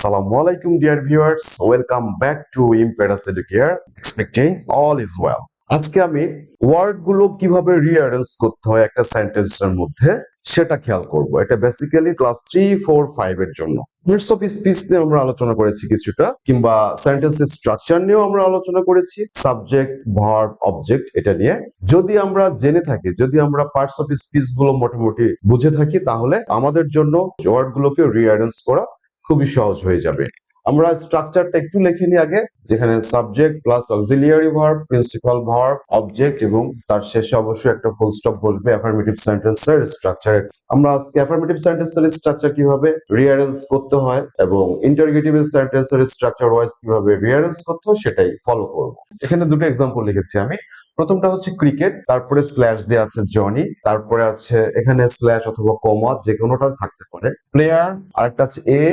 Assalamualaikum dear viewers, welcome back to Impetus Educare. Expecting all is well. আজকে আমি word গুলো কিভাবে rearrange করতে হয় একটা সেন্টেন্সের মধ্যে সেটা খেয়াল করব। এটা বেসিক্যালি ক্লাস 3, 4, 5 এর জন্য। পার্টস অফ স্পিচ নিয়ে আমরা আলোচনা করেছি কিছুটা, কিংবা সেন্টেন্সের স্ট্রাকচার নিয়েও আমরা আলোচনা করেছি, সাবজেক্ট, ভার্ব, অবজেক্ট এটা নিয়ে। যদি আমরা জেনে থাকি, যদি আমরা পার্টস অফ স্পিচ গুলো মোটামুটি বুঝে থাকি, তাহলে আমাদের জন্য ওয়ার্ড গুলোকে রিঅ্যারেঞ্জ করা খুবই সহজ হয়ে যাবে। আমরা স্ট্রাকচারটা একটু লিখে নিই আগে, যেখানে subject plus auxiliary verb, principal verb, object এবং তার শেষে অবশ্যই একটা ফুল স্টপ বসবে অ্যাফার্মেটিভ সেন্টেন্সের স্ট্রাকচার। আমরা আজকে অ্যাফার্মেটিভ সেন্টেন্সের স্ট্রাকচার কিভাবে রিঅ্যারেঞ্জ করতে হয় এবং ইন্টারোগেটিভ সেন্টেন্সের স্ট্রাকচার ওয়াইজ কিভাবে রিঅ্যারেঞ্জ করতে হয় সেটাই ফলো করব। এখানে দুটো এক্সাম্পল লিখেছি আমি। প্রথমটা হচ্ছে ক্রিকেট, তারপরে স্ল্যাশ দেওয়া আছে জনি, তারপরে আছে এখানে স্ল্যাশ অথবা কমা যে কোনোটা থাকতে পারে। প্লেয়ার, আরেকটা আছে এ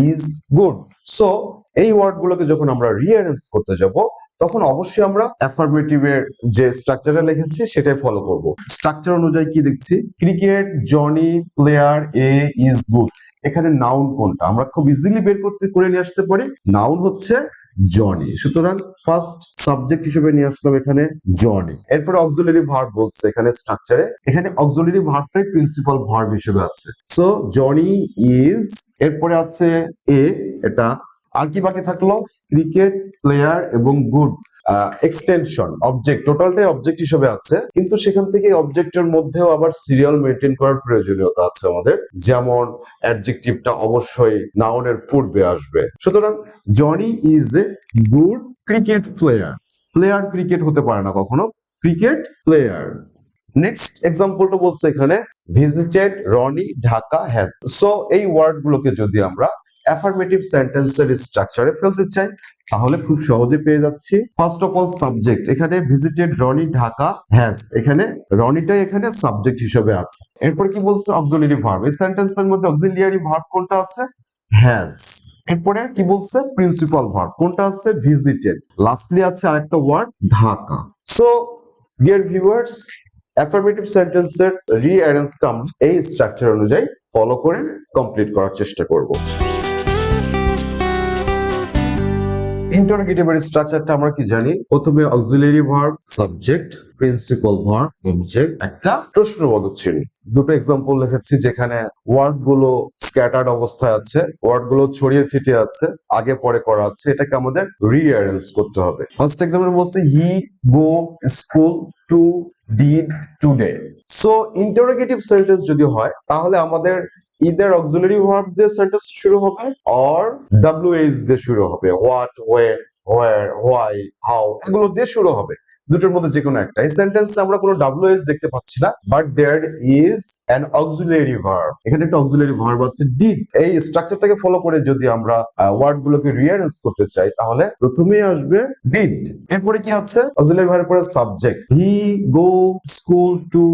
ইজ গুড। সো এই ওয়ার্ড গুলোকে যখন আমরা রিঅ্যারেঞ্জ করতে যাব, তখন অবশ্যই আমরা অ্যাফার্মেটিভের যে স্ট্রাকচারে লিখেছি সেটাই ফলো করব। স্ট্রাকচার অনুযায়ী কি দেখছি, cricket, Johnny, player, A is good. এখানে নাউন কোনটা আমরা খুব ইজিলি বের করে নিয়ে আসতে পারি। নাউন হচ্ছে জনি, সুতরাং ফার্স্ট সাবজেক্ট হিসেবে নিয়ে আসলাম এখানে জনি। এরপরে অক্সিলারি ভার্ব বলছে এখানে স্ট্রাকচারে, এখানে অক্সিলারি ভার্বটাই প্রিন্সিপাল ভার্ব হিসেবে আছে। সো জনি ইজ, এরপরে আছে এ, এটা আর কি বাকি থাকলো, ক্রিকেট, প্লেয়ার এবং গুড। এক্সটেনশন অবজেক্ট, টোটালটাই অবজেক্ট হিসেবে আছে, কিন্তু সেখান থেকে অবজেক্টের মধ্যেও আবার সিরিয়াল মেনটেন করার প্রয়োজনীয়তা আছে আমাদের, যেমন অ্যাডজেক্টিভটা অবশ্যই নাউনের পূর্বে আসবে। সুতরাং Johnny is a good cricket player. Player cricket হতে পারে না কখনো, ক্রিকেট প্লেয়ার। নেক্সট এক্সাম্পলটা বলছে এখানে visited Roni Dhaka has. So এই ওয়ার্ড গুলোকে যদি আমরা অ্যাফার্মেটিভ সেন্টেন্সের স্ট্রাকচারে ফেলতে চাই, তাহলে খুব সহজে পেয়ে যাচ্ছি। ফার্স্ট অফ অল সাবজেক্ট, এখানে ভিজিটেড রনি ঢাকা হ্যাজ, এখানে রনিটাই এখানে সাবজেক্ট হিসেবে আছে। এরপর কি বলছে, অক্সিলিয়ারি ভার্ব। এই সেন্টেন্সের মধ্যে অক্সিলিয়ারি ভার্ব কোনটা আছে, হ্যাজ। এরপরে কি বলছে, প্রিন্সিপাল ভার্ব কোনটা আছে, ভিজিটেড। লাস্টলি আছে আরেকটা word Dhaka. So dear viewers, affirmative সেন্টেন্সের রিঅ্যারেঞ্জটা আমরা এই স্ট্রাকচার অনুযায়ী ফলো করে কমপ্লিট করার চেষ্টা করব। ইন্টারোগেটিভের স্ট্রাকচারটা আমরা কি জানি, প্রথমে auxiliary verb, subject, principal verb, object, একটা প্রশ্নবোধক চিহ্ন। দুটো এক্সাম্পল লিখেছি যেখানে ওয়ার্ড গুলো স্ক্যাটার্ড অবস্থায় আছে, ওয়ার্ড গুলো ছড়িয়ে ছিটিয়ে আছে, আগে পরে করা আছে, এটাকে আমাদের রিঅ্যারেঞ্জ করতে হবে। ফার্স্ট এক্সাম্পল বলছে he go school to did today. So interrogative sentence যদি হয়, তাহলে আমাদের either auxiliary verb দিয়ে সেন্টেন্স শুরু হবে or WH দিয়ে শুরু হবে। what, when, where, why, how এগুলো দিয়ে শুরু হবে, দুটোর মধ্যে যে কোনো একটা। এই সেন্টেন্সে আমরা কোনো WH দেখতে পাচ্ছি না, but there is an auxiliary verb। এখানে একটা auxiliary verb আছে did। এই স্ট্রাকচারটাকে ফলো করে যদি আমরা ওয়ার্ড গুলোকে রিঅ্যারেঞ্জ করতে চাই, তাহলে প্রথমেই আসবে did। এরপরে কি আছে, auxiliary verb পরে সাবজেক্ট, হি গো স্কুল টু,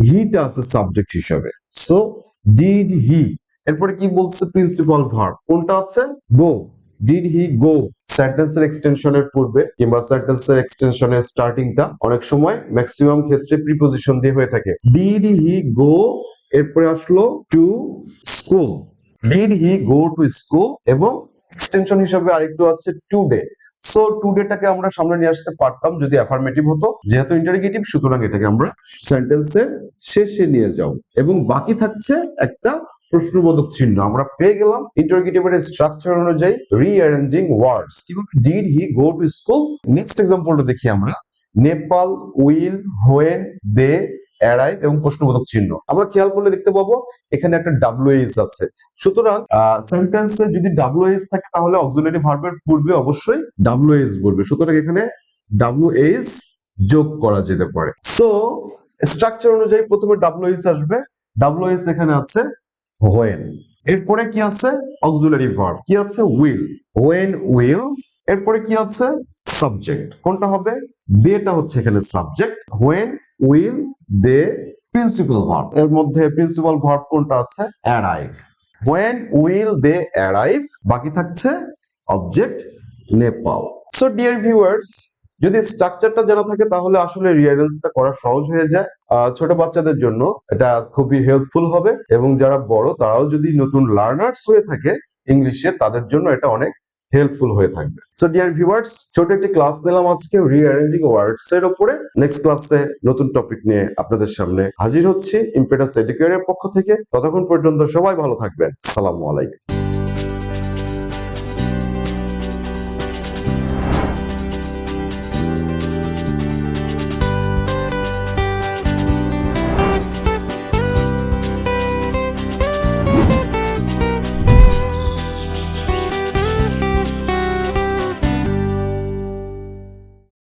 হিটা আছে সাবজেক্ট হিসেবে। So did he. এরপরে কি বলছে, প্রিন্সিপাল ভার্ব কোনটা আছে, গো। ডিড হি গো সেন্টেন্সের এক্সটেনশনের পূর্বে কিংবা সেন্টেন্সের এক্সটেনশনের স্টার্টিংটা অনেক সময় ম্যাক্সিমাম ক্ষেত্রে প্রিপোজিশন দিয়ে হয়ে থাকে। ডিড হি গো, এরপরে আসলো to school. Did he go to school এবং এক্সটেনশন হিসেবে আরেকটু আছে টুডে। সো টুডেটাকে আমরা সামনে নিয়ে আসতে পারতাম যদি অ্যাফার্মেটিভ হতো, যেহেতু ইন্টারোগেটিভ সুতরাং এটাকে আমরা সেন্টেন্সের শেষে নিয়ে যাও, এবং বাকি থাকছে একটা প্রশ্নবোধক চিহ্ন। আমরা পেয়ে গেলাম ইন্টারোগেটিভের স্ট্রাকচার অনুযায়ী রিঅ্যারেঞ্জিং ওয়ার্ডস। কিভাবে, did he go to school. Next এক্সাম্পলটা দেখি আমরা, Nepal will when they arrive এবং প্রশ্নবোধক চিহ্ন। আমরা খেয়াল করলে দেখতে পাবো এখানে একটা WH আছে। সুতরাং সেন্টেন্সে যদি WH থাকে, তাহলে অক্সিলারি ভার্বের পূর্বে অবশ্যই WH বলবে। সুতরাং এখানে WH যোগ করা যেতে পারে। সো স্ট্রাকচার অনুযায়ী প্রথমে WH আসবে। WH এখানে আছে when। এরপরে কি আছে, অক্সিলারি ভার্ব কি আছে, উইল, when উইল। এরপরে কি আছে, সাবজেক্ট কোনটা হবে, দেটা হচ্ছে এখানে subject, when will they principal verb. এর মধ্যে প্রিন্সিপাল ভার্ব কোনটা আছে, arrive. when will they arrive, বাকি থাকছে object Nepal. So dear viewers, যদি স্ট্রাকচারটা জানা থাকে তাহলে আসলে রিঅ্যারেঞ্জটা করা সহজ হয়ে যায়। ছোট বাচ্চাদের জন্য এটা খুবই হেল্পফুল হবে, এবং যারা বড় তারাও যদি নতুন লার্নার্স হয়ে থাকে ইংলিশে, তাদের জন্য এটা অনেক হেল্পফুল হয়ে থাকবে। সো ডিয়ার ভিউয়ার্স, ছোট একটি ক্লাস নিলাম আজকে রিঅ্যারেঞ্জিং ওয়ার্ডস এর উপরে। নেক্সট ক্লাসে নতুন টপিক নিয়ে আপনাদের সামনে হাজির হচ্ছি ইম্পেটাস এডুকেয়ারের পক্ষ থেকে। ততক্ষণ পর্যন্ত সবাই ভালো থাকবেন। আসসালামু আলাইকুম।